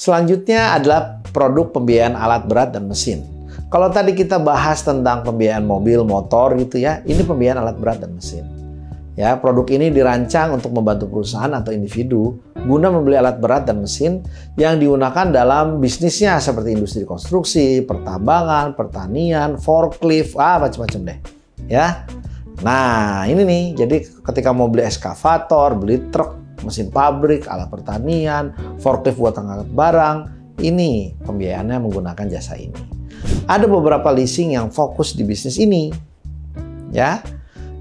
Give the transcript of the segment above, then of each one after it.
Selanjutnya adalah produk pembiayaan alat berat dan mesin. Kalau tadi kita bahas tentang pembiayaan mobil, motor gitu ya, ini pembiayaan alat berat dan mesin. Ya, produk ini dirancang untuk membantu perusahaan atau individu guna membeli alat berat dan mesin yang digunakan dalam bisnisnya seperti industri konstruksi, pertambangan, pertanian, forklift, macam-macam deh. Ya. Nah, ini nih, jadi ketika mau beli eskavator, beli truk, mesin pabrik, alat pertanian, forklift buat angkat barang, ini pembiayaannya menggunakan jasa ini. Ada beberapa leasing yang fokus di bisnis ini. Ya.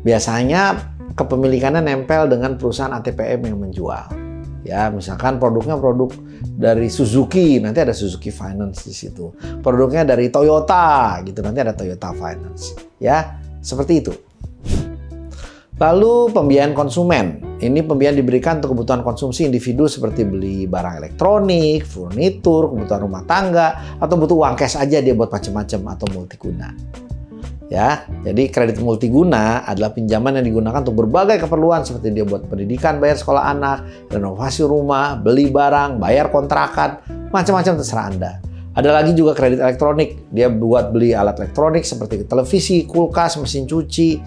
Biasanya kepemilikannya nempel dengan perusahaan ATPM yang menjual. Ya, misalkan produknya produk dari Suzuki, nanti ada Suzuki Finance di situ. Produknya dari Toyota, gitu, nanti ada Toyota Finance. Ya, seperti itu. Lalu pembiayaan konsumen. Ini pembiayaan diberikan untuk kebutuhan konsumsi individu seperti beli barang elektronik, furnitur, kebutuhan rumah tangga, atau butuh uang cash aja dia buat macam-macam atau multiguna. Ya, jadi kredit multiguna adalah pinjaman yang digunakan untuk berbagai keperluan seperti dia buat pendidikan, bayar sekolah anak, renovasi rumah, beli barang, bayar kontrakan, macam-macam terserah Anda. Ada lagi juga kredit elektronik. Dia buat beli alat elektronik seperti televisi, kulkas, mesin cuci,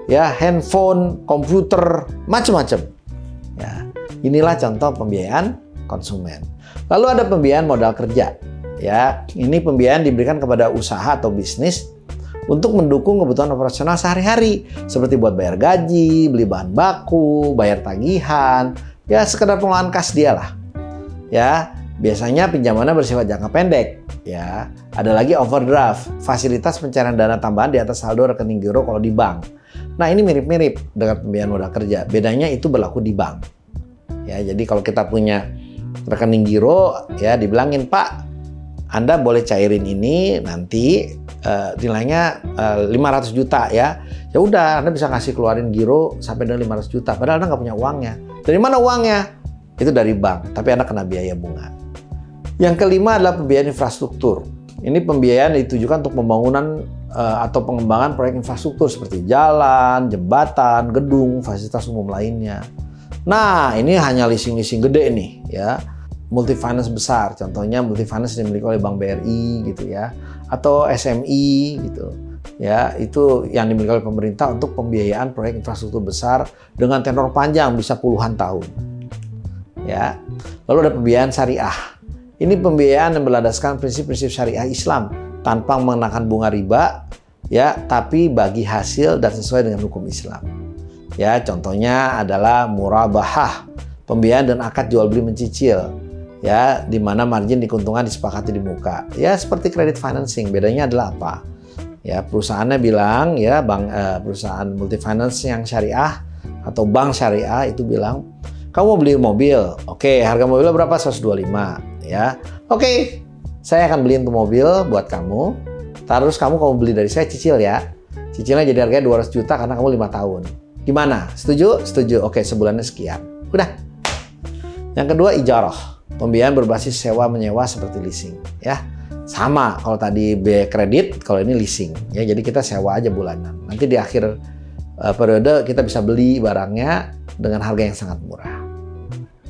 ya, handphone, komputer, macam-macam. Ya, inilah contoh pembiayaan konsumen. Lalu ada pembiayaan modal kerja. Ya, ini pembiayaan diberikan kepada usaha atau bisnis untuk mendukung kebutuhan operasional sehari-hari, seperti buat bayar gaji, beli bahan baku, bayar tagihan, ya sekedar pengelolaan kas dia lah. Ya, biasanya pinjamannya bersifat jangka pendek. Ya, ada lagi overdraft, fasilitas pencairan dana tambahan di atas saldo rekening giro kalau di bank. Nah, ini mirip-mirip dengan pembiayaan modal kerja. Bedanya itu berlaku di bank. Ya, jadi kalau kita punya rekening giro, ya dibilangin, Pak, Anda boleh cairin ini nanti nilainya 500 juta ya. Ya udah, Anda bisa ngasih keluarin giro sampai dengan 500 juta. Padahal Anda nggak punya uangnya. Dari mana uangnya? Itu dari bank, tapi Anda kena biaya bunga. Yang kelima adalah pembiayaan infrastruktur. Ini pembiayaan ditujukan untuk pembangunan atau pengembangan proyek infrastruktur seperti jalan, jembatan, gedung, fasilitas umum lainnya. Nah, ini hanya leasing-leasing gede nih ya. Multifinance besar, contohnya multifinance dimiliki oleh Bank BRI gitu ya, atau SMI gitu ya, itu yang dimiliki oleh pemerintah untuk pembiayaan proyek infrastruktur besar dengan tenor panjang bisa puluhan tahun ya. Lalu ada pembiayaan syariah. Ini pembiayaan yang berlandaskan prinsip-prinsip syariah Islam tanpa mengenakan bunga riba ya, tapi bagi hasil dan sesuai dengan hukum Islam ya. Contohnya adalah murabahah, pembiayaan dan akad jual beli mencicil ya, di mana margin di keuntungan disepakati di muka. Ya, seperti credit financing. Bedanya adalah apa? Ya, perusahaannya bilang ya, perusahaan multifinance yang syariah atau bank syariah itu bilang, kamu mau beli mobil. Oke, harga mobilnya berapa? 125 ya. Oke, saya akan beliin tuh mobil buat kamu. Terus kamu beli dari saya cicil ya. Cicilnya jadi harganya 200 juta karena kamu 5 tahun. Gimana? Setuju? Setuju. Oke, sebulannya sekian. Udah. Yang kedua, ijarah. Pembiayaan berbasis sewa menyewa seperti leasing ya. Sama kalau tadi biaya kredit, kalau ini leasing ya. Jadi kita sewa aja bulanan. Nanti di akhir periode kita bisa beli barangnya dengan harga yang sangat murah.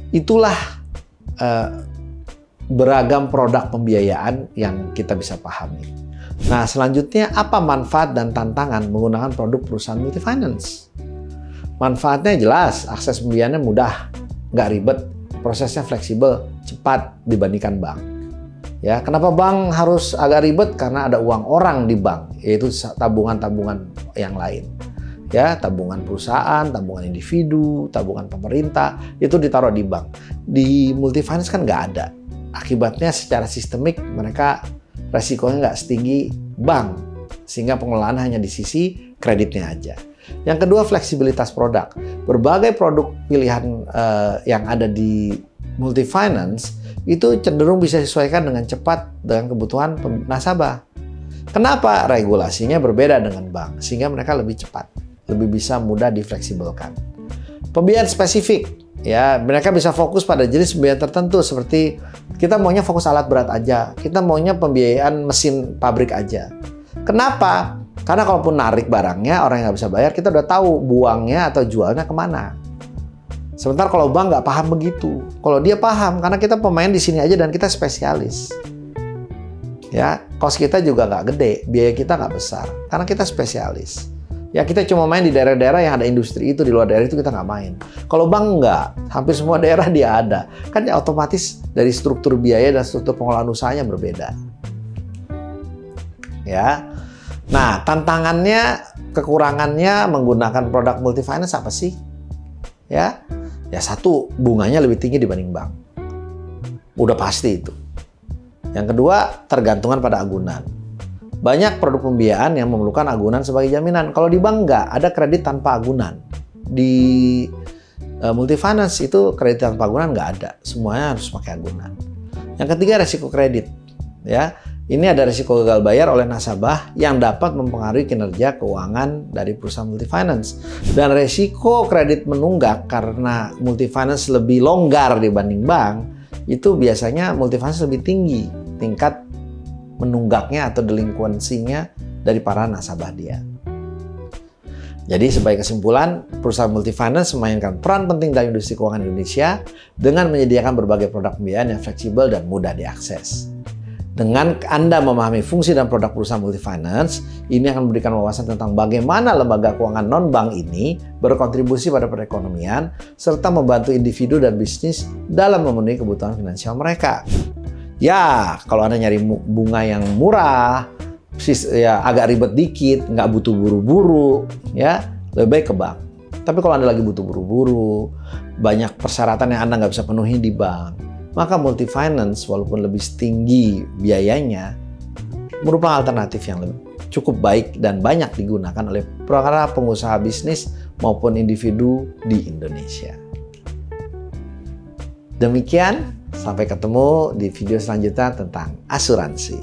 Itulah beragam produk pembiayaan yang kita bisa pahami. Nah, selanjutnya apa manfaat dan tantangan menggunakan produk perusahaan multifinance? Manfaatnya jelas, akses pembiayaannya mudah, nggak ribet, prosesnya fleksibel, cepat dibandingkan bank. Ya, kenapa bank harus agak ribet? Karena ada uang orang di bank, yaitu tabungan-tabungan yang lain. Ya, tabungan perusahaan, tabungan individu, tabungan pemerintah, itu ditaruh di bank. Di multifinance kan nggak ada. Akibatnya secara sistemik mereka resikonya nggak setinggi bank, sehingga pengelolaan hanya di sisi kreditnya aja. Yang kedua, fleksibilitas produk. Berbagai produk pilihan yang ada di multifinance itu cenderung bisa disesuaikan dengan cepat dengan kebutuhan nasabah. Kenapa? Regulasinya berbeda dengan bank, sehingga mereka lebih cepat, lebih bisa mudah difleksibelkan. Pembiayaan spesifik, ya mereka bisa fokus pada jenis pembiayaan tertentu seperti kita maunya fokus alat berat aja, kita maunya pembiayaan mesin pabrik aja. Kenapa? Karena kalaupun narik barangnya, orang yang nggak bisa bayar, kita udah tahu buangnya atau jualnya kemana. Sementara kalau bank nggak paham begitu. Kalau dia paham, karena kita pemain di sini aja dan kita spesialis. Ya, cost kita juga nggak gede, biaya kita nggak besar, karena kita spesialis. Ya, kita cuma main di daerah-daerah yang ada industri itu, di luar daerah itu kita nggak main. Kalau bank nggak, hampir semua daerah dia ada. Kan ya otomatis dari struktur biaya dan struktur pengelolaan usahanya berbeda. Ya, nah tantangannya, kekurangannya menggunakan produk multifinance apa sih? Ya, satu, bunganya lebih tinggi dibanding bank. Udah pasti itu. Yang kedua, tergantungan pada agunan. Banyak produk pembiayaan yang memerlukan agunan sebagai jaminan. Kalau di bank nggak, ada kredit tanpa agunan. Di multifinance itu kredit tanpa agunan nggak ada. Semuanya harus pakai agunan. Yang ketiga, resiko kredit. Ya, ini ada risiko gagal bayar oleh nasabah yang dapat mempengaruhi kinerja keuangan dari perusahaan multifinance. Dan risiko kredit menunggak karena multifinance lebih longgar dibanding bank, itu biasanya multifinance lebih tinggi tingkat menunggaknya atau delinkuensinya dari para nasabah dia. Jadi sebagai kesimpulan, perusahaan multifinance memainkan peran penting dalam industri keuangan Indonesia dengan menyediakan berbagai produk pembiayaan yang fleksibel dan mudah diakses. Dengan Anda memahami fungsi dan produk perusahaan multifinance, ini akan memberikan wawasan tentang bagaimana lembaga keuangan non-bank ini berkontribusi pada perekonomian, serta membantu individu dan bisnis dalam memenuhi kebutuhan finansial mereka. Ya, kalau Anda nyari bunga yang murah, ya agak ribet dikit, nggak butuh buru-buru, ya lebih baik ke bank. Tapi kalau Anda lagi butuh buru-buru, banyak persyaratan yang Anda nggak bisa penuhi di bank, maka multifinance walaupun lebih tinggi biayanya merupakan alternatif yang cukup baik dan banyak digunakan oleh para pengusaha bisnis maupun individu di Indonesia. Demikian, sampai ketemu di video selanjutnya tentang asuransi.